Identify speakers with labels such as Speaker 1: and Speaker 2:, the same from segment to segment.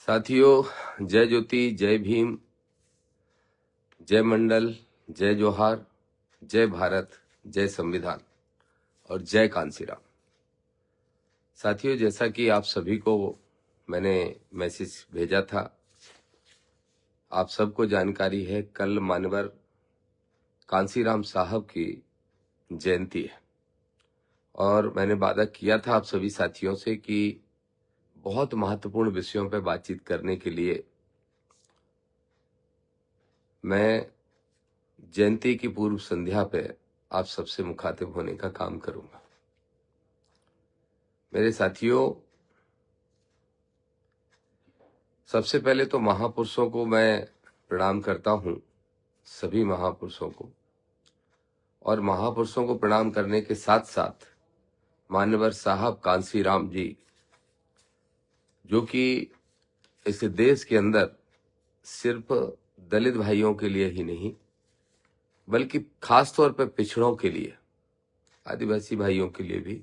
Speaker 1: साथियों, जय ज्योति, जय भीम, जय मंडल, जय जोहार, जय भारत, जय संविधान और जय कांसीराम। साथियों, जैसा कि आप सभी को मैंने मैसेज भेजा था, आप सबको जानकारी है, कल मानवर कांसीराम साहब की जयंती है और मैंने वादा किया था आप सभी साथियों से कि बहुत महत्वपूर्ण विषयों पर बातचीत करने के लिए मैं जयंती की पूर्व संध्या पे आप सबसे मुखातिब होने का काम करूंगा। मेरे साथियों, सबसे पहले तो महापुरुषों को मैं प्रणाम करता हूं, सभी महापुरुषों को, और महापुरुषों को प्रणाम करने के साथ साथ मान्यवर साहब कांसीराम जी, जो कि इस देश के अंदर सिर्फ दलित भाइयों के लिए ही नहीं बल्कि खास तौर पर पिछड़ों के लिए, आदिवासी भाइयों के लिए भी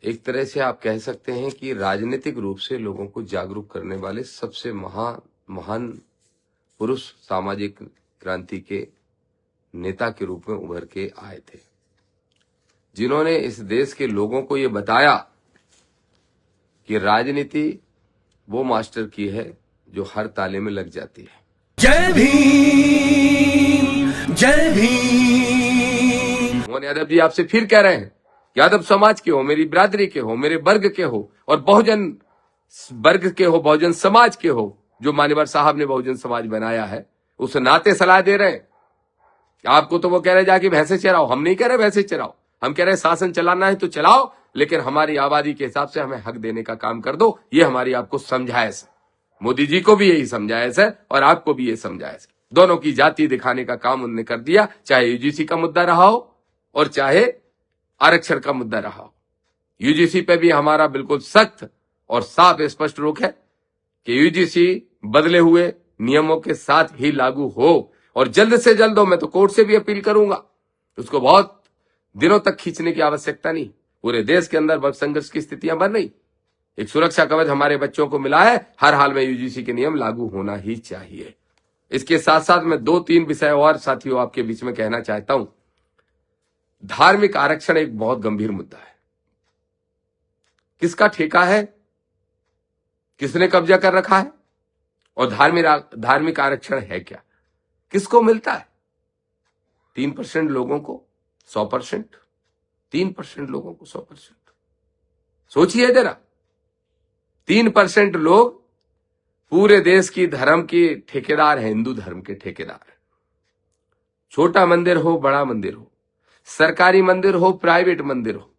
Speaker 1: एक तरह से आप कह सकते हैं कि राजनीतिक रूप से लोगों को जागरूक करने वाले सबसे महान पुरुष सामाजिक क्रांति के नेता के रूप में उभर के आए थे, जिन्होंने इस देश के लोगों को ये बताया कि राजनीति वो मास्टर की है जो हर ताले में लग जाती है।
Speaker 2: जय भीम, जय भीम।
Speaker 1: मोहन यादव जी आपसे फिर कह रहे हैं, यादव समाज के हो, मेरी बिरादरी के हो, मेरे वर्ग के हो और बहुजन वर्ग के हो, बहुजन समाज के हो, जो मान्यवर साहब ने बहुजन समाज बनाया है, उस नाते सलाह दे रहे हैं। आपको तो वो कह रहे जाके भैंसे चराओ, हम नहीं कह रहे भैंसे चराओ, हम कह रहे शासन चलाना है तो चलाओ, लेकिन हमारी आबादी के हिसाब से हमें हक देने का काम कर दो। ये हमारी आपको समझाइश है। मोदी जी को भी यही समझाइश है और आपको भी ये समझाइश है। दोनों की जाति दिखाने का काम उन्होंने कर दिया, चाहे यूजीसी का मुद्दा रहा हो और चाहे आरक्षण का मुद्दा रहा हो। यूजीसी पे भी हमारा बिल्कुल सख्त और साफ स्पष्ट रोक है कि यूजीसी बदले हुए नियमों के साथ ही लागू हो और जल्द से जल्द हो। मैं तो कोर्ट से भी अपील करूंगा, उसको बहुत दिनों तक खींचने की आवश्यकता नहीं। पूरे देश के अंदर वर्ग संघर्ष की स्थितियां बन रही, एक सुरक्षा कवच हमारे बच्चों को मिला है, हर हाल में यूजीसी के नियम लागू होना ही चाहिए। इसके साथ साथ मैं 2-3 विषय और साथियों आपके बीच में कहना चाहता हूं। धार्मिक आरक्षण एक बहुत गंभीर मुद्दा है। किसका ठेका है, किसने कब्जा कर रखा है और धार्मिक आरक्षण है क्या, किसको मिलता है? 3% लोगों को 100%, 3% लोगों को 100%। सोचिए जरा, 3% लोग पूरे देश की धर्म के ठेकेदार हैं, हिंदू धर्म के ठेकेदार हैं। छोटा मंदिर हो, बड़ा मंदिर हो, सरकारी मंदिर हो, प्राइवेट मंदिर हो,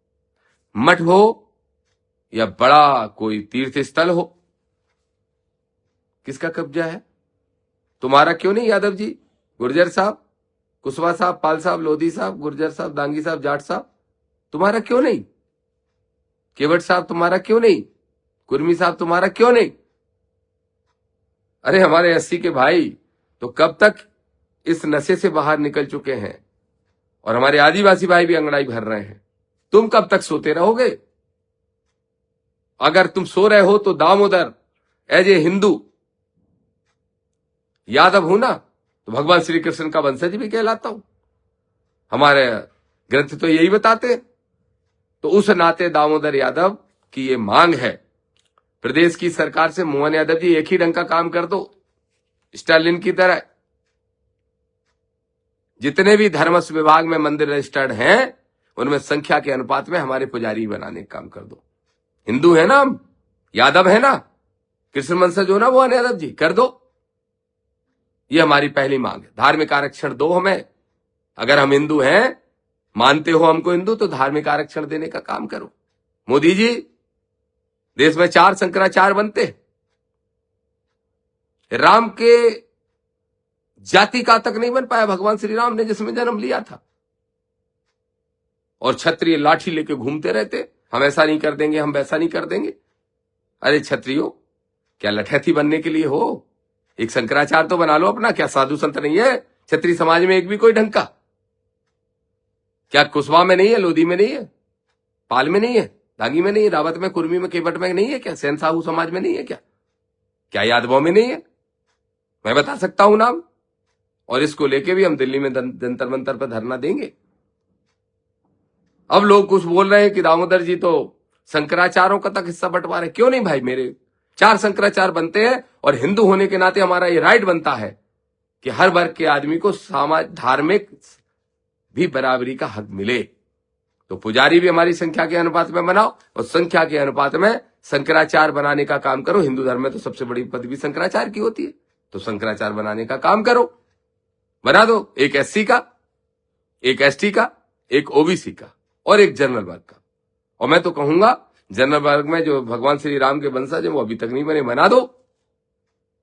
Speaker 1: मठ हो या बड़ा कोई तीर्थ स्थल हो, किसका कब्जा है? तुम्हारा क्यों नहीं? यादव जी, गुर्जर साहब, कुशवाहा साहब, पाल साहब, लोधी साहब, गुर्जर साहब, दांगी साहब, जाट साहब, तुम्हारा क्यों नहीं? केवट साहब, तुम्हारा क्यों नहीं? कुर्मी साहब, तुम्हारा क्यों नहीं? अरे हमारे 80 के भाई तो कब तक इस नशे से बाहर निकल चुके हैं और हमारे आदिवासी भाई भी अंगड़ाई भर रहे हैं। तुम कब तक सोते रहोगे? अगर तुम सो रहे हो तो दामोदर एज ए हिंदू यादव हूं ना, तो भगवान श्री कृष्ण का वंशज भी कहलाता हूं। हमारे ग्रंथ तो यही बताते हैं। तो उस नाते दामोदर यादव की ये मांग है प्रदेश की सरकार से, मोहन यादव जी एक ही ढंग का काम कर दो, स्टालिन की तरह। जितने भी धर्मस्व विभाग में मंदिर रजिस्टर्ड हैं उनमें संख्या के अनुपात में हमारे पुजारी बनाने का काम कर दो। हिंदू है ना हम, यादव है ना, कृष्ण वंशज हो ना मोहन यादव जी, कर दो। ये हमारी पहली मांग है। धार्मिक आरक्षण दो हमें। अगर हम हिंदू हैं, मानते हो हमको हिंदू, तो धार्मिक आरक्षण देने का काम करो। मोदी जी, देश में 4 शंकराचार्य बनते। राम के जाति का तक नहीं बन पाया भगवान श्री राम ने जिसमें जन्म लिया था, और क्षत्रिय लाठी लेके घूमते रहते, हम ऐसा नहीं कर देंगे, हम वैसा नहीं कर देंगे। अरे क्षत्रियो, क्या लठैती बनने के लिए हो? एक शंकराचार्य तो बना लो अपना। क्या साधु संत नहीं है क्षत्रिय समाज में एक भी कोई ढंग का? क्या कुशवाहा में नहीं है, लोधी में नहीं है, पाल में नहीं है, दांगी में नहीं है, रावत में, कुर्मी में, केवट में नहीं है क्या? सेन साहू समाज में नहीं है क्या? क्या यादवों में नहीं है? मैं बता सकता हूं नाम, और इसको लेके भी हम दिल्ली में जंतर मंतर पर धरना देंगे। अब लोग कुछ बोल रहे हैं कि दामोदर जी तो शंकराचार्यों का तक हिस्सा बंटवा रहे। क्यों नहीं भाई, मेरे 4 शंकराचार्य बनते हैं और हिंदू होने के नाते हमारा ये राइट बनता है कि हर वर्ग के आदमी को धार्मिक भी बराबरी का हक मिले। तो पुजारी भी हमारी संख्या के अनुपात में बनाओ और संख्या के अनुपात में शंकराचार्य बनाने का काम करो। हिंदू धर्म में तो सबसे बड़ी पदवी शंकराचार्य की होती है, तो शंकराचार्य बनाने का काम करो, बना दो। एक एससी का, एक एसटी का, एक ओबीसी का और एक जनरल वर्ग का। और मैं तो कहूंगा जनरल वर्ग में जो भगवान श्री राम के वंशज है वो अभी तक नहीं बने, बना दो।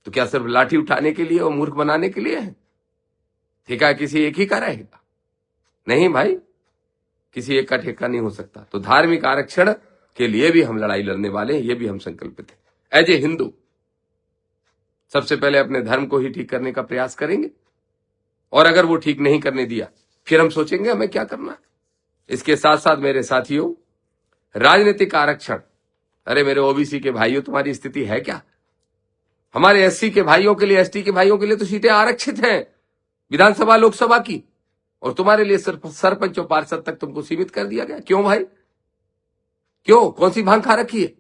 Speaker 1: तो क्या सिर्फ लाठी उठाने के लिए और मूर्ख बनाने के लिए है? ठेका किसी एक ही का रहेगा? नहीं भाई, किसी एक का ठेका नहीं हो सकता। तो धार्मिक आरक्षण के लिए भी हम लड़ाई लड़ने वाले हैं, ये भी हम संकल्पित हैं। एज ए हिंदू सबसे पहले अपने धर्म को ही ठीक करने का प्रयास करेंगे, और अगर वो ठीक नहीं करने दिया फिर हम सोचेंगे हमें क्या करना है। इसके साथ साथ मेरे साथियों, राजनीतिक आरक्षण, अरे मेरे ओबीसी के भाइयों, तुम्हारी स्थिति है क्या? हमारे एससी के भाइयों के लिए, एसटी के भाइयों के लिए तो सीटें आरक्षित हैं विधानसभा लोकसभा की, और तुम्हारे लिए सिर्फ सरपंच और पार्षद तक तुमको सीमित कर दिया गया। क्यों भाई, क्यों? कौन सी भांग खा रखी है?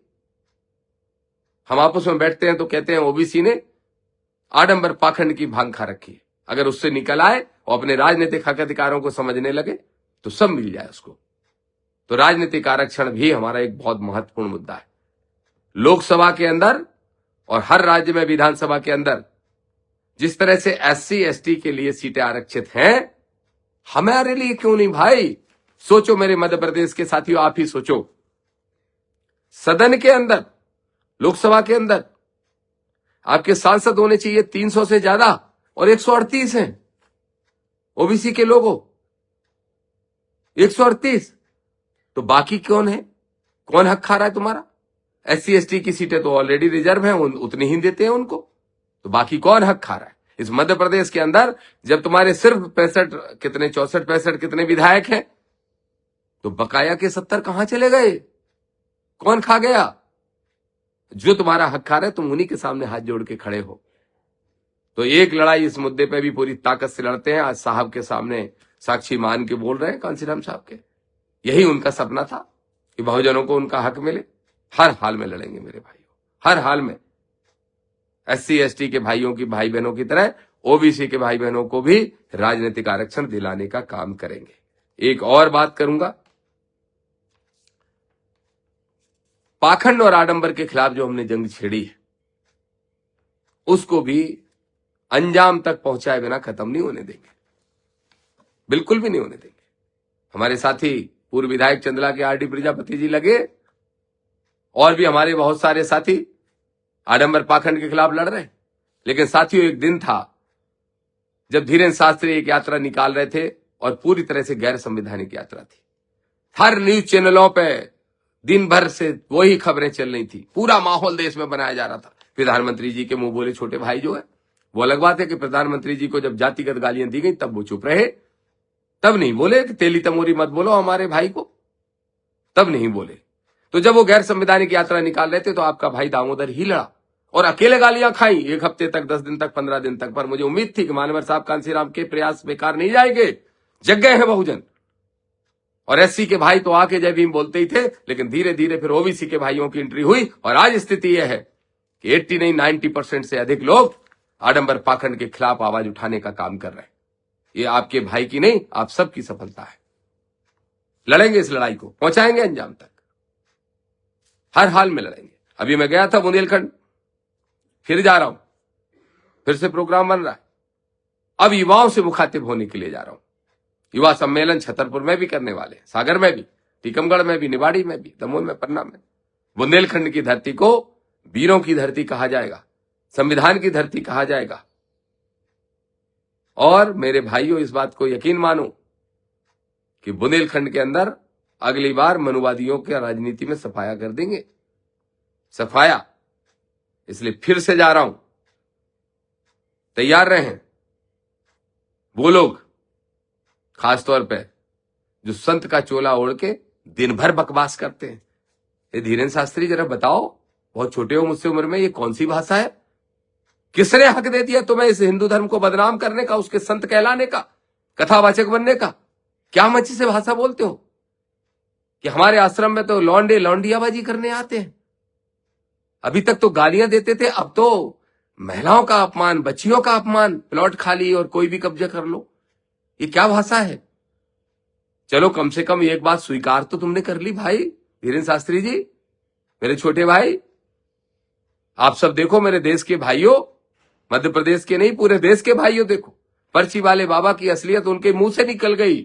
Speaker 1: हम आपस में बैठते हैं तो कहते हैं ओबीसी ने आडंबर पाखंड की भांग खा रखी है। अगर उससे निकल आए और अपने राजनीतिक हक अधिकारों को समझने लगे तो सब मिल जाए उसको। तो राजनीतिक आरक्षण भी हमारा एक बहुत महत्वपूर्ण मुद्दा है। लोकसभा के अंदर और हर राज्य में विधानसभा के अंदर जिस तरह से एससी एसटी के लिए सीटें आरक्षित हैं, हमारे लिए क्यों नहीं भाई? सोचो मेरे मध्य प्रदेश के साथियों, आप ही सोचो, सदन के अंदर, लोकसभा के अंदर आपके सांसद होने चाहिए 300 से ज्यादा और 138 हैं ओबीसी के लोगों, 138। तो बाकी कौन है? कौन हक खा रहा है तुम्हारा? एससी एसटी की सीटें तो ऑलरेडी रिजर्व हैं, उतनी ही देते हैं उनको, तो बाकी कौन हक खा रहा है? इस मध्य प्रदेश के अंदर जब तुम्हारे सिर्फ 64 कितने विधायक हैं, तो बकाया के 70 कहां चले गए? कौन खा गया? जो तुम्हारा हक खा रहे, तुम उन्हीं के सामने हाथ जोड़ के खड़े हो। तो एक लड़ाई इस मुद्दे पे भी पूरी ताकत से लड़ते हैं। आज साहब के सामने साक्षी मान के बोल रहे हैं, कांसीराम साहब के, यही उनका सपना था कि बहुजनों को उनका हक मिले। हर हाल में लड़ेंगे मेरे भाइयों, हर हाल में। एससी एसटी के भाइयों की, भाई बहनों की तरह ओबीसी के भाई बहनों को भी राजनीतिक आरक्षण दिलाने का काम करेंगे। एक और बात करूंगा, पाखंड और आडंबर के खिलाफ जो हमने जंग छेड़ी है, उसको भी अंजाम तक पहुंचाए बिना खत्म नहीं होने देंगे, बिल्कुल भी नहीं होने देंगे। हमारे साथी पूर्व विधायक चंदला के आरडी प्रजापति जी लगे, और भी हमारे बहुत सारे साथी आडंबर पाखंड के खिलाफ लड़ रहे। लेकिन साथियों, एक दिन था जब धीरेन्द्र शास्त्री एक यात्रा निकाल रहे थे, और पूरी तरह से गैर संवैधानिक यात्रा थी। हर न्यूज चैनलों पे दिन भर से वही खबरें चल रही थी, पूरा माहौल देश में बनाया जा रहा था। प्रधानमंत्री जी के मुंह बोले छोटे भाई जो है, वो अलग बात है कि प्रधानमंत्री जी को जब जातिगत गालियां दी गई तब वो चुप रहे, तब नहीं बोले कि तेली तमोरी मत बोलो हमारे भाई को, तब नहीं बोले। तो जब वो गैर संवैधानिक यात्रा निकाल रहे थे तो आपका भाई दामोदर ही लड़ा और अकेले गालियां खाई 1 हफ्ते तक, 10 दिन तक, 15 दिन तक। पर मुझे उम्मीद थी कि मानवर साहब कांसीराम के प्रयास बेकार नहीं जाएंगे, जग गए हैं बहुजन। और एससी के भाई तो आके जय भीम बोलते ही थे, लेकिन धीरे धीरे फिर ओबीसी के भाइयों की एंट्री हुई, और आज स्थिति यह है कि 80 नहीं 90% से अधिक लोग आडंबर पाखंड के खिलाफ आवाज उठाने का काम कर रहे हैं। ये आपके भाई की नहीं, आप सबकी सफलता है। लड़ेंगे इस लड़ाई को, पहुंचाएंगे अंजाम तक, हर हाल में लड़ेंगे। अभी मैं गया था बुंदेलखंड, फिर जा रहा हूं, फिर से प्रोग्राम बन रहा है। अब युवाओं से मुखातिब होने के लिए जा रहा हूं। युवा सम्मेलन छतरपुर में भी करने वाले, सागर में भी, टीकमगढ़ में भी, निवाड़ी में भी, दमोह में, पन्ना में। बुंदेलखंड की धरती को वीरों की धरती कहा जाएगा, संविधान की धरती कहा जाएगा। और मेरे भाइयों, इस बात को यकीन मानो कि बुंदेलखंड के अंदर अगली बार मनुवादियों के राजनीति में सफाया कर देंगे, सफाया। इसलिए फिर से जा रहा हूं, तैयार रहें। वो लोग खासतौर पे जो संत का चोला ओढ़ के दिन भर बकवास करते हैं, ये धीरेन्द्र शास्त्री जरा बताओ, बहुत छोटे हो मुझसे उम्र में, ये कौन सी भाषा है? किसने हक दे दिया तुम्हें इस हिंदू धर्म को बदनाम करने का, उसके संत कहलाने का, कथावाचक बनने का? क्या मंच से भाषा बोलते हो कि हमारे आश्रम में तो लौंडे लौंडियाबाजी करने आते हैं? अभी तक तो गालियां देते थे, अब तो महिलाओं का अपमान, बच्चियों का अपमान, प्लॉट खाली और कोई भी कब्जा कर लो। ये क्या भाषा है? चलो कम से कम एक बात स्वीकार तो तुमने कर ली भाई धीरेन्द्र शास्त्री जी, मेरे छोटे भाई। आप सब देखो मेरे देश के भाइयों, मध्य प्रदेश के नहीं पूरे देश के भाइयों, देखो पर्ची वाले बाबा की असलियत उनके मुंह से निकल गई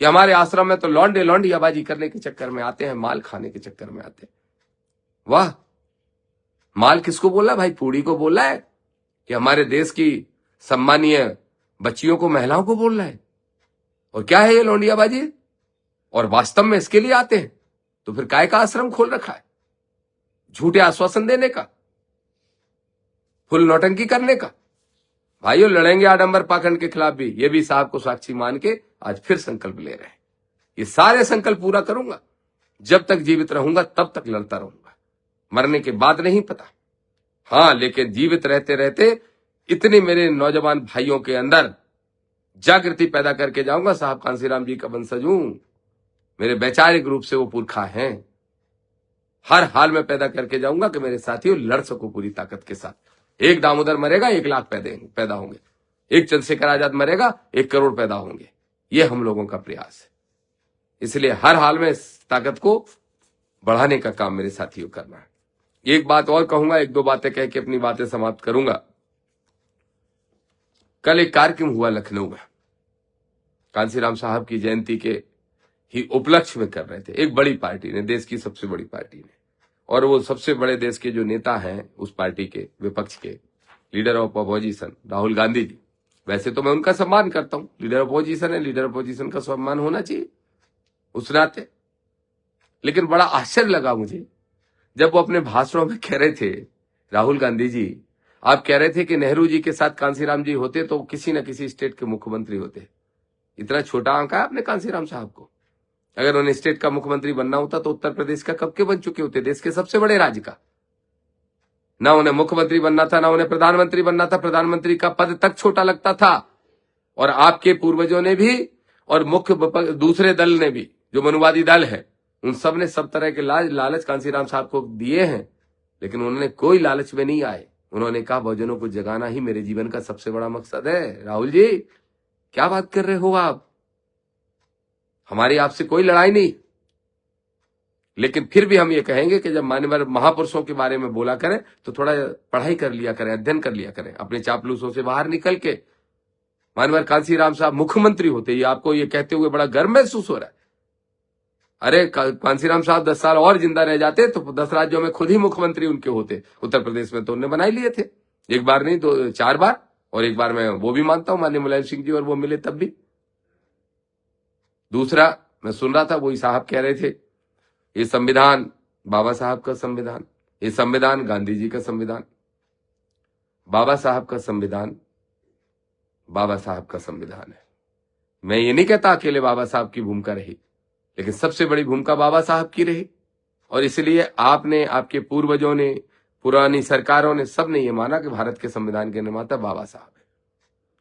Speaker 1: कि हमारे आश्रम में तो लौंडे लौंडियाबाजी करने के चक्कर में आते हैं, माल खाने के चक्कर में आते हैं। वाह, माल किसको बोला भाई? पूड़ी को बोला है कि हमारे देश की सम्मानीय बच्चियों को, महिलाओं को बोल रहा है? और क्या है ये लौंडियाबाजी? और वास्तव में इसके लिए आते हैं तो फिर काय का आश्रम खोल रखा है? झूठे आश्वासन देने का, फुल नौटंकी करने का। भाइयों लड़ेंगे आडंबर पाखंड के खिलाफ भी, ये भी साहब को साक्षी मान के आज फिर संकल्प ले रहे हैं। ये सारे संकल्प पूरा करूंगा, जब तक जीवित रहूंगा तब तक लड़ता रहूंगा, मरने के बाद नहीं पता। हाँ, लेकिन जीवित रहते रहते इतने मेरे नौजवान भाइयों के अंदर जागृति पैदा करके जाऊंगा। साहब कांसीराम जी का वंशज हूं, मेरे वैचारिक रूप से वो पुरखा हैं। हर हाल में पैदा करके जाऊंगा कि मेरे साथियों लड़ सको पूरी ताकत के साथ। एक दामोदर मरेगा 1 लाख पैदा होंगे, एक चंद्रशेखर आजाद मरेगा 1 करोड़ पैदा होंगे। ये हम लोगों का प्रयास है। इसलिए हर हाल में इस ताकत को बढ़ाने का काम मेरे साथियों करना है। एक बात और कहूंगा, 1-2 बातें कह के अपनी बातें समाप्त करूंगा। कल एक कार्यक्रम हुआ लखनऊ में, कांसीराम साहब की जयंती के ही उपलक्ष्य में कर रहे थे। एक बड़ी पार्टी ने, देश की सबसे बड़ी पार्टी ने, और वो सबसे बड़े देश के जो नेता हैं उस पार्टी के, विपक्ष के leader of opposition Rahul Gandhi ji. वैसे तो मैं उनका सम्मान करता हूं, लीडर अपोजिशन है, लीडर अपोजिशन का सम्मान होना चाहिए उस नाते। लेकिन बड़ा आश्चर्य लगा मुझे जब वो अपने भाषणों में कह रहे थे, राहुल गांधी जी आप कह रहे थे कि नेहरू जी के साथ कांसीराम जी होते तो किसी न किसी स्टेट के मुख्यमंत्री होते। इतना छोटा आंका है आपने कांसीराम साहब को। अगर उन्हें स्टेट का मुख्यमंत्री बनना होता तो उत्तर प्रदेश का कब के बन चुके होते, देश के सबसे बड़े राज्य का। ना उन्हें मुख्यमंत्री बनना था, ना उन्हें प्रधानमंत्री बनना था। प्रधानमंत्री का पद तक छोटा लगता था। और आपके पूर्वजों ने भी और मुख्य दूसरे दल ने भी, जो मनुवादी दल है, उन सब ने सब तरह के लालच कांसीराम साहब को दिए हैं, लेकिन उन्होंने कोई लालच में नहीं आए। उन्होंने कहा बहुजनों को जगाना ही मेरे जीवन का सबसे बड़ा मकसद है। राहुल जी क्या बात कर रहे हो आप? हमारी आपसे कोई लड़ाई नहीं, लेकिन फिर भी हम ये कहेंगे कि जब मान्यवर महापुरुषों के बारे में बोला करें तो थोड़ा पढ़ाई कर लिया करें, अध्ययन कर लिया करें, अपने चापलूसों से बाहर निकल के। मान्यवर कांसीराम साहब मुख्यमंत्री होते, ये आपको ये कहते हुए बड़ा गर्व महसूस हो रहा है। अरे कांसीराम साहब 10 साल और जिंदा रह जाते तो 10 राज्यों में खुद ही मुख्यमंत्री उनके होते। उत्तर प्रदेश में तो उन्होंने बना ही लिए थे, 1 बार नहीं तो 4 बार। और 1 बार मैं वो भी मानता हूं माननीय मुलायम सिंह जी और वो मिले तब भी। दूसरा मैं सुन रहा था, वही साहब कह रहे थे ये संविधान बाबा साहब का संविधान, ये संविधान गांधी जी का संविधान। बाबा साहब का संविधान बाबा साहब का संविधान है। मैं ये नहीं कहता अकेले बाबा साहब की भूमिका रही, लेकिन सबसे बड़ी भूमिका बाबा साहब की रही। और इसलिए आपने, आपके पूर्वजों ने, पुरानी सरकारों ने, सब ने ये माना कि भारत के संविधान के निर्माता बाबा साहब है।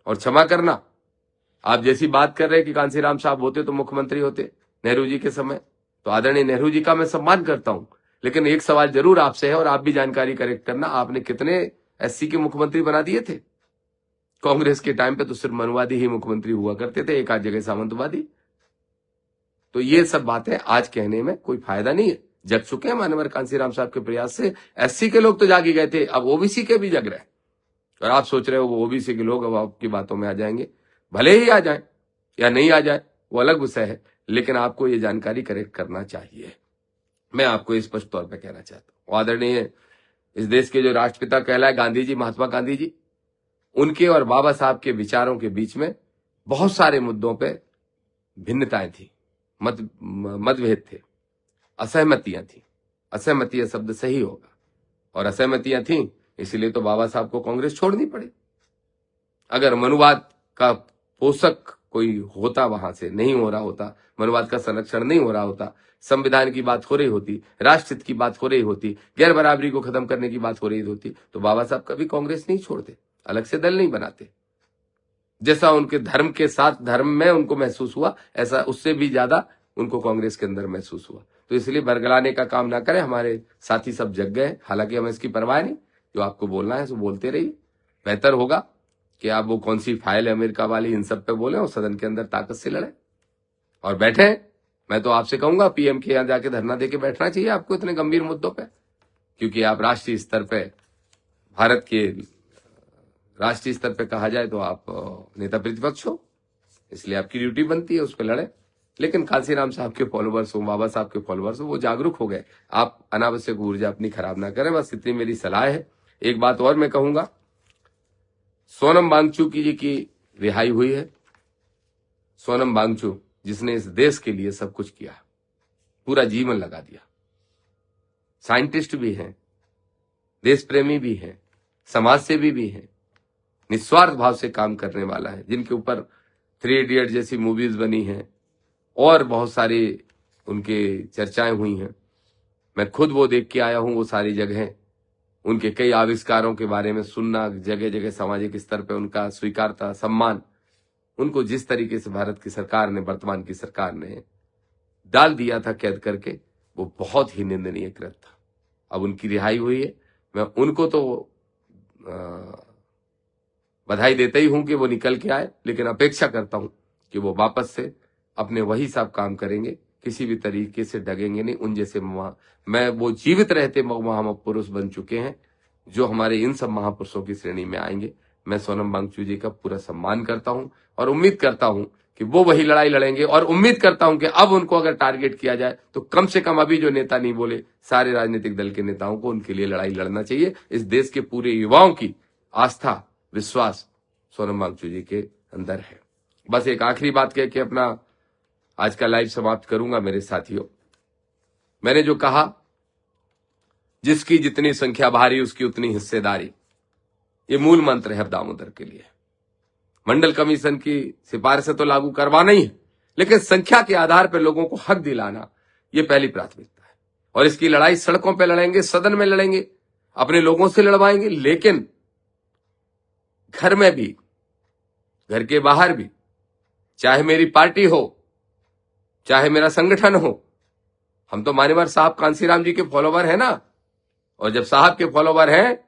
Speaker 1: और क्षमा करना, आप जैसी बात कर रहे हैं कि कांसीराम साहब होते तो मुख्यमंत्री होते नेहरू जी के समय, तो आदरणीय नेहरू जी का मैं सम्मान करता हूं, लेकिन एक सवाल जरूर आपसे है और आप भी जानकारी करेक्ट करना, आपने कितने एससी के मुख्यमंत्री बना दिए थे? कांग्रेस के टाइम पे तो सिर्फ मनुवादी ही मुख्यमंत्री हुआ करते थे, एक आध जगह सामंतवादी। तो ये सब बातें आज कहने में कोई फायदा नहीं है, जग चुके हैं मानवर कांसीराम साहब के प्रयास से। एससी के लोग तो जाग ही गए थे, अब ओबीसी के भी जग रहे हैं। और आप सोच रहे हो वो ओबीसी के लोग अब आपकी बातों में आ जाएंगे। भले ही आ जाए या नहीं आ जाए वो अलग विषय है, लेकिन आपको ये जानकारी करेक्ट करना चाहिए। मैं आपको स्पष्ट तौर पर कहना चाहता हूं, आदरणीय इस देश के जो राष्ट्रपिता कहलाए गांधी जी, महात्मा गांधी जी, उनके और बाबा साहब के विचारों के बीच में बहुत सारे मुद्दों पे भिन्नताएं थी, मतभेद थे, असहमतियां थी। असहमतियां शब्द सही होगा, और असहमतियां थी, इसलिए तो बाबा साहब को कांग्रेस छोड़नी पड़ी। अगर मनुवाद का पोषक कोई होता, वहां से नहीं हो रहा होता, मनुवाद का संरक्षण नहीं हो रहा होता, संविधान की बात हो रही होती, राष्ट्रहित की बात हो रही होती, गैर बराबरी को खत्म करने की बात हो रही होती, तो बाबा साहब कभी कांग्रेस नहीं छोड़ते, अलग से दल नहीं बनाते। जैसा उनके धर्म के साथ धर्म में उनको महसूस हुआ, ऐसा उससे भी ज्यादा उनको कांग्रेस के अंदर महसूस हुआ। तो इसलिए बरगलाने का काम ना करें। हमारे साथी सब जग गए, हालांकि हमें इसकी परवाह नहीं, जो आपको बोलना है सो बोलते रहिए। बेहतर होगा कि आप वो कौन सी फाइल है अमेरिका वाली, इन सब पे बोले और सदन के अंदर ताकत से लड़े और बैठे। मैं तो आपसे कहूंगा पीएम के यहां जाके धरना देके बैठना चाहिए आपको इतने गंभीर मुद्दों पे, क्योंकि आप राष्ट्रीय स्तर पे, भारत के राष्ट्रीय स्तर पे कहा जाए तो आप नेता प्रतिपक्ष हो, इसलिए आपकी ड्यूटी बनती है उस पर लड़े। लेकिन कांसीराम साहब के फॉलोवर्स हो, बाबा साहब के फॉलोवर्स हो, वो जागरूक हो गए। आप अनावश्यक ऊर्जा अपनी खराब ना करें, बस इतनी मेरी सलाह है। एक बात और मैं कहूंगा, सोनम वांगचुक जी की रिहाई हुई है। सोनम वांगचुक जिसने इस देश के लिए सब कुछ किया, पूरा जीवन लगा दिया, साइंटिस्ट भी हैं, देश प्रेमी भी हैं, समाज सेवी भी हैं, निस्वार्थ भाव से काम करने वाला है, जिनके ऊपर 3 इडियट जैसी मूवीज बनी हैं और बहुत सारी उनके चर्चाएं हुई हैं। मैं खुद वो देख के आया हूं, वो सारी जगह उनके कई आविष्कारों के बारे में सुनना, जगह जगह सामाजिक स्तर पे उनका स्वीकारता, सम्मान, उनको जिस तरीके से भारत की सरकार ने, वर्तमान की सरकार ने डाल दिया था कैद करके, वो बहुत ही निंदनीय कृत्य था। अब उनकी रिहाई हुई है, मैं उनको तो बधाई देता ही हूं कि वो निकल के आए, लेकिन अपेक्षा करता हूं कि वो वापस से अपने वही सब काम करेंगे, किसी भी तरीके से डगेंगे नहीं। उन जैसे मैं वो जीवित रहते महापुरुष बन चुके हैं जो हमारे इन सब महापुरुषों की श्रेणी में आएंगे। मैं सोनम वांगचुक जी का पूरा सम्मान करता हूं और उम्मीद करता हूं कि वो वही लड़ाई लड़ेंगे, और उम्मीद करता हूं कि अब उनको अगर टारगेट किया जाए तो कम से कम अभी जो नेता नहीं बोले, सारे राजनीतिक दल के नेताओं को उनके लिए लड़ाई लड़ना चाहिए। इस देश के पूरे युवाओं की आस्था, विश्वास सोनम वांगचुक जी के अंदर है। बस एक आखिरी बात कह के अपना आज का लाइव समाप्त करूंगा। मेरे साथियों, मैंने जो कहा, जिसकी जितनी संख्या भारी उसकी उतनी हिस्सेदारी, ये मूल मंत्र है दामोदर के लिए। मंडल कमीशन की सिफारिशें तो लागू करवाना ही है, लेकिन संख्या के आधार पर लोगों को हक दिलाना, ये पहली प्राथमिकता है। और इसकी लड़ाई सड़कों पर लड़ेंगे, सदन में लड़ेंगे, अपने लोगों से लड़वाएंगे, लेकिन घर में भी, घर के बाहर भी, चाहे मेरी पार्टी हो, चाहे मेरा संगठन हो, हम तो मान्यवर साहब कांसीराम जी के फॉलोवर हैं ना, और जब साहब के फॉलोवर हैं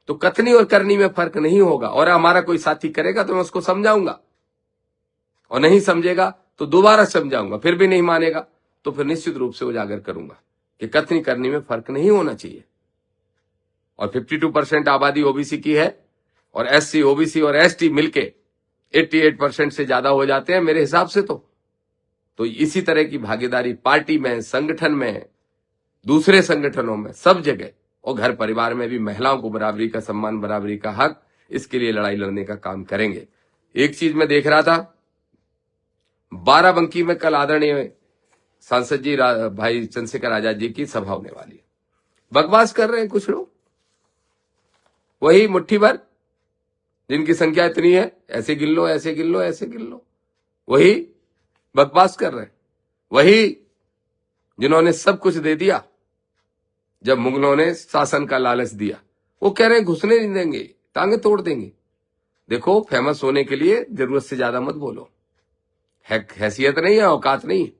Speaker 1: तो कथनी और करनी में फर्क नहीं होगा। और हमारा कोई साथी करेगा तो मैं उसको समझाऊंगा, और नहीं समझेगा तो दोबारा समझाऊंगा, फिर भी नहीं मानेगा तो फिर निश्चित रूप से उजागर करूंगा कि कथनी करनी में फर्क नहीं होना चाहिए। और 52% आबादी ओबीसी की है, और एससी, ओबीसी और एसटी मिलके 88% से ज्यादा हो जाते हैं मेरे हिसाब से। तो इसी तरह की भागीदारी पार्टी में, संगठन में, दूसरे संगठनों में, सब जगह, और घर परिवार में भी महिलाओं को बराबरी का सम्मान, बराबरी का हक, इसके लिए लड़ाई लड़ने का काम करेंगे। एक चीज मैं देख रहा था, बाराबंकी में कल आदरणीय सांसद जी भाई चंद्रशेखर आजाद जी की सभा होने वाली है। बकवास कर रहे हैं कुछ लोग, वही मुट्ठी भर जिनकी संख्या इतनी है, ऐसे गिन लो, ऐसे गिन लो, ऐसे गिन लो, वही बकवास कर रहे हैं। वही जिन्होंने सब कुछ दे दिया जब मुगलों ने शासन का लालच दिया, वो कह रहे हैं घुसने नहीं देंगे, टांगे तोड़ देंगे। देखो, फेमस होने के लिए जरूरत से ज्यादा मत बोलो, हैसियत नहीं है, औकात नहीं है,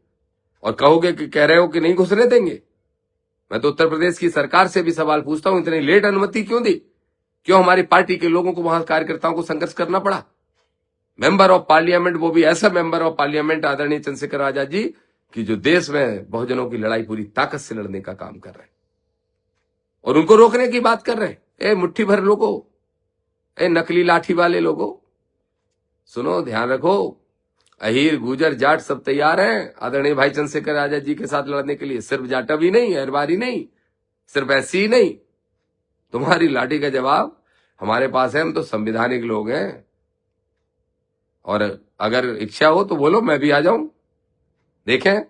Speaker 1: और कहोगे कि कह रहे हो कि नहीं घुसने देंगे। मैं तो उत्तर प्रदेश की सरकार से भी सवाल पूछता हूं, इतनी लेट अनुमति क्यों दी? क्यों हमारी पार्टी के लोगों को, वहां कार्यकर्ताओं को संघर्ष करना पड़ा? मेंबर ऑफ पार्लियामेंट, वो भी ऐसा मेंबर ऑफ पार्लियामेंट आदरणीय चंद्रशेखर आजाद जी, कि जो देश में बहुजनों की लड़ाई पूरी ताकत से लड़ने का काम कर रहे हैं, और उनको रोकने की बात कर रहे हैं। ए मुट्ठी भर लोगों, ए नकली लाठी वाले लोगों, सुनो, ध्यान रखो, अहीर, गुजर, जाट सब तैयार हैं आदरणीय भाई चंद्रशेखर आजाद जी के साथ लड़ने के लिए। सिर्फ जाटा भी नहीं, अरबारी नहीं, सिर्फ ऐसी ही नहीं, तुम्हारी लाठी का जवाब हमारे पास है। हम तो संवैधानिक लोग हैं, और अगर इच्छा हो तो बोलो, मैं भी आ जाऊं। देखें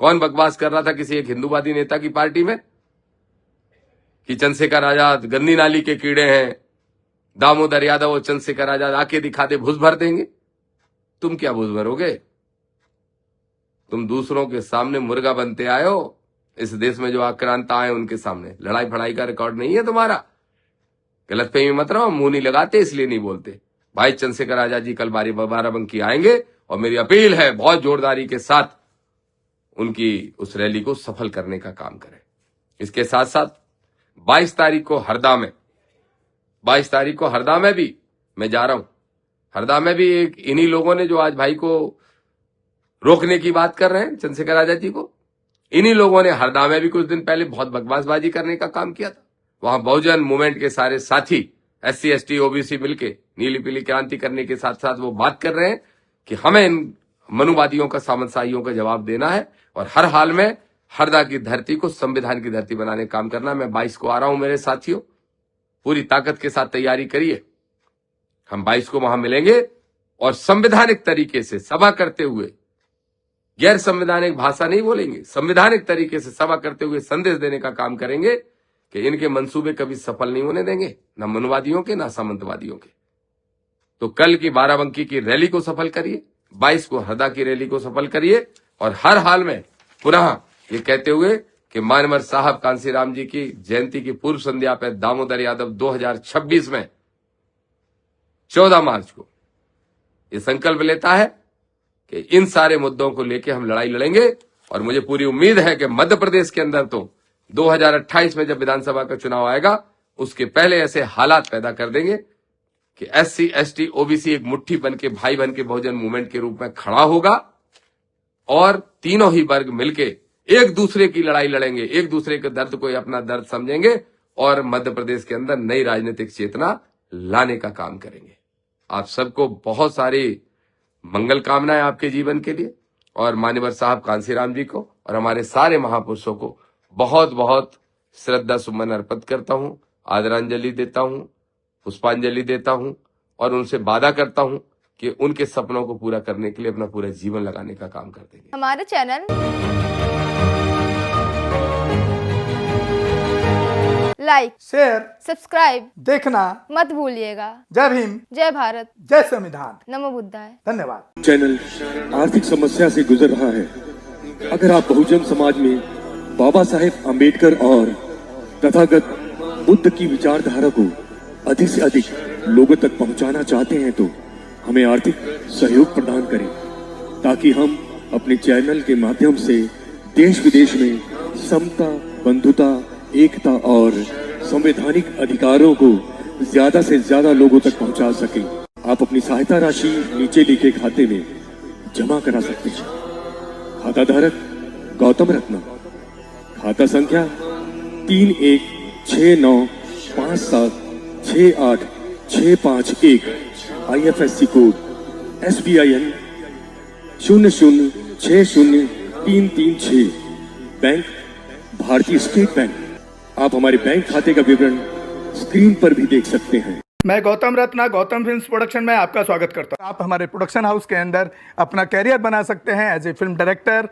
Speaker 1: कौन बकवास कर रहा था किसी एक हिंदूवादी नेता की पार्टी में कि चंद्रशेखर आजाद गंदी नाली के कीड़े हैं, दामोदर यादव और चंद्रशेखर आजाद आके दिखा दे, भुस भर देंगे। तुम क्या बुझ भरोगे? तुम दूसरों के सामने मुर्गा बनते आए हो। इस देश में जो आक्रांता आए उनके सामने लड़ाई फड़ाई का रिकॉर्ड नहीं है तुम्हारा। गलतफहमी मत रहो, मुंह नहीं लगाते इसलिए नहीं बोलते। भाई चंद्रशेखर आजाद जी कल बाराबंकी आएंगे और मेरी अपील है बहुत जोरदारी के साथ उनकी उस रैली को सफल करने का काम करें। इसके साथ साथ 22 तारीख को हरदा में भी मैं जा रहा हूं। हरदा में भी एक इन्हीं लोगों ने जो आज भाई को रोकने की बात कर रहे हैं, चंद्रशेखर आजाद जी को, इन्हीं लोगों ने हरदा में भी कुछ दिन पहले बहुत बकवासबाजी करने का काम किया था। वहां बहुजन मूवमेंट के सारे साथी SC ST OBC मिलके नीली पीली क्रांति करने के साथ साथ वो बात कर रहे हैं कि हमें इन मनुवादियों का, सामंतशाहियों का जवाब देना है और हर हाल में हरदा की धरती को संविधान की धरती बनाने का काम करना। मैं 22 को आ रहा हूं मेरे साथियों, पूरी ताकत के साथ तैयारी करिए। हम 22 को वहां मिलेंगे और संवैधानिक तरीके से सभा करते हुए, गैर संवैधानिक भाषा नहीं बोलेंगे, संवैधानिक तरीके से सभा करते हुए संदेश देने का काम करेंगे कि इनके मंसूबे कभी सफल नहीं होने देंगे, ना मनुवादियों के ना सामंतवादियों के। तो कल की बाराबंकी की रैली को सफल करिए, 22 को हरदा की रैली को सफल करिए और हर हाल में पुनः ये कहते हुए कि मानवर साहब कांसीराम जी की जयंती की पूर्व संध्या पर दामोदर यादव 2026 में 14 मार्च को ये संकल्प लेता है कि इन सारे मुद्दों को लेकर हम लड़ाई लड़ेंगे। और मुझे पूरी उम्मीद है कि मध्य प्रदेश के अंदर तो 2028 में जब विधानसभा का चुनाव आएगा उसके पहले ऐसे हालात पैदा कर देंगे कि SC ST OBC एक मुट्ठी बन के, भाई बन के बहुजन मूवमेंट के रूप में खड़ा होगा और तीनों ही वर्ग मिलके एक दूसरे की लड़ाई लड़ेंगे, एक दूसरे के दर्द को अपना दर्द समझेंगे और मध्य प्रदेश के अंदर नई राजनीतिक चेतना लाने का काम करेंगे। आप सबको बहुत सारी मंगल कामनाएं आपके जीवन के लिए और मान्यवर साहब कांसीराम जी को और हमारे सारे महापुरुषों को बहुत बहुत श्रद्धा सुमन अर्पित करता हूं, आदरांजलि देता हूं, पुष्पांजलि देता हूं और उनसे वादा करता हूं कि उनके सपनों को पूरा करने के लिए अपना पूरा जीवन लगाने का काम कर देंगे।
Speaker 3: हमारे चैनल लाइक,
Speaker 4: शेयर,
Speaker 3: सब्सक्राइब
Speaker 4: देखना
Speaker 3: मत भूलिएगा।
Speaker 4: जय भीम,
Speaker 3: जय भारत,
Speaker 4: जय संविधान,
Speaker 3: नमो बुद्धाय।
Speaker 4: धन्यवाद।
Speaker 5: चैनल आर्थिक समस्या से गुजर रहा है। अगर आप बहुजन समाज में बाबा साहेब आम्बेडकर और तथागत बुद्ध की विचारधारा को अधिक से अधिक लोगों तक पहुंचाना चाहते हैं तो हमें आर्थिक सहयोग प्रदान करें ताकि हम अपने चैनल के माध्यम से देश विदेश में समता, बंधुता, एकता और संवैधानिक अधिकारों को ज्यादा से ज्यादा लोगों तक पहुंचा सकें। आप अपनी सहायता राशि नीचे लिखे खाते में जमा करा सकते हैं। खाता धारक गौतम रत्ना, खाता संख्या 3169576865 IFSC कोड SBIN 0060336, बैंक भारतीय स्टेट बैंक। आप हमारे बैंक खाते का विवरण स्क्रीन पर भी देख सकते हैं।
Speaker 4: मैं गौतम रत्ना गौतम फिल्म्स प्रोडक्शन में आपका स्वागत करता हूं। आप हमारे प्रोडक्शन हाउस के अंदर अपना कैरियर बना सकते हैं as a film director,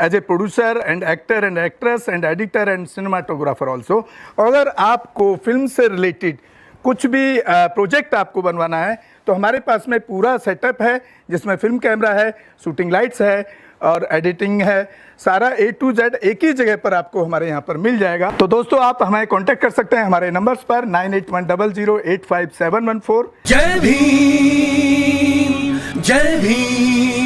Speaker 4: as a producer and actor and actress and editor and cinematographer also. अगर आपको फिल्म से रिलेटेड कुछ भी प्रोजेक्ट आपको बनवाना है तो हमारे पास में पूरा सेटअप है जिसमें फिल्म कैमरा है, शूटिंग लाइट्स है और एडिटिंग है। सारा A to Z एक ही जगह पर आपको हमारे यहाँ पर मिल जाएगा। तो दोस्तों आप हमें कांटेक्ट कर सकते हैं हमारे नंबर्स पर 9810085714।
Speaker 2: जय भीम, जय भीम।